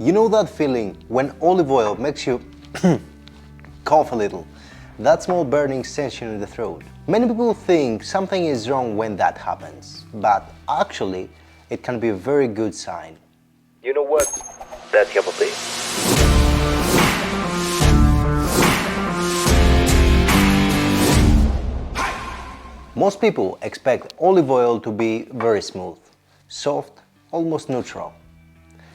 You know that feeling when olive oil makes you cough a little? That small burning sensation in the throat. Many people think something is wrong when that happens, but actually it can be a very good sign. You know what? That's YAPAPI. Most people expect olive oil to be very smooth, soft, almost neutral.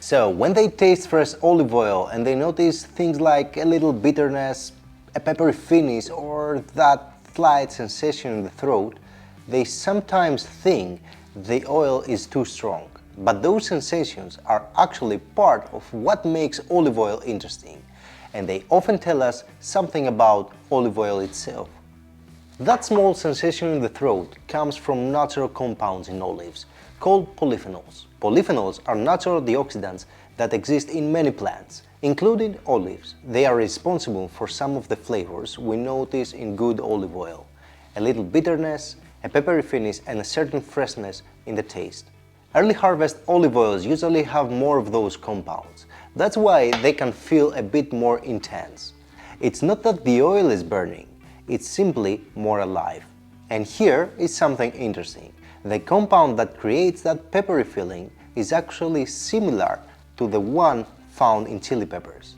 So when they taste fresh olive oil and they notice things like a little bitterness, a peppery finish, or that slight sensation in the throat, they sometimes think the oil is too strong. But those sensations are actually part of what makes olive oil interesting, and they often tell us something about olive oil itself. That small sensation in the throat comes from natural compounds in olives, called polyphenols. Polyphenols are natural antioxidants that exist in many plants, including olives. They are responsible for some of the flavors we notice in good olive oil: a little bitterness, a peppery finish, and a certain freshness in the taste. Early harvest olive oils usually have more of those compounds. That's why they can feel a bit more intense. It's not that the oil is burning, it's simply more alive. And here is something interesting. The compound that creates that peppery feeling is actually similar to the one found in chili peppers.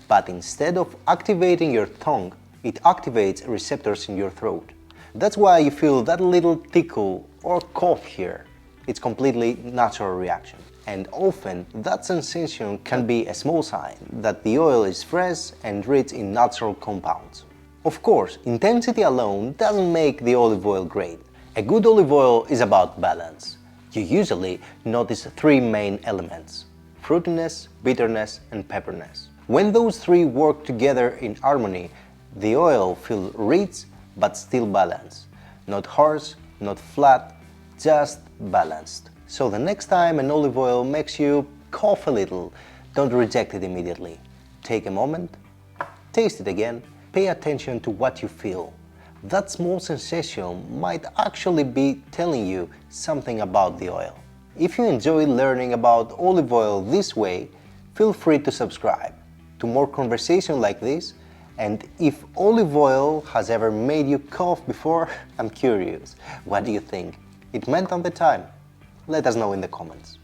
But instead of activating your tongue, it activates receptors in your throat. That's why you feel that little tickle or cough here. It's completely natural reaction. And often that sensation can be a small sign that the oil is fresh and rich in natural compounds. Of course, intensity alone doesn't make the olive oil great. A good olive oil is about balance. You usually notice three main elements: fruitiness, bitterness, and pepperiness. When those three work together in harmony, the oil feels rich but still balanced. Not harsh, not flat, just balanced. So the next time an olive oil makes you cough a little, don't reject it immediately. Take a moment, taste it again, pay attention to what you feel. That small sensation might actually be telling you something about the oil. If you enjoy learning about olive oil this way, feel free to subscribe to more conversation like this. And if olive oil has ever made you cough before, I'm curious, what do you think? It meant on the time? Let us know in the comments.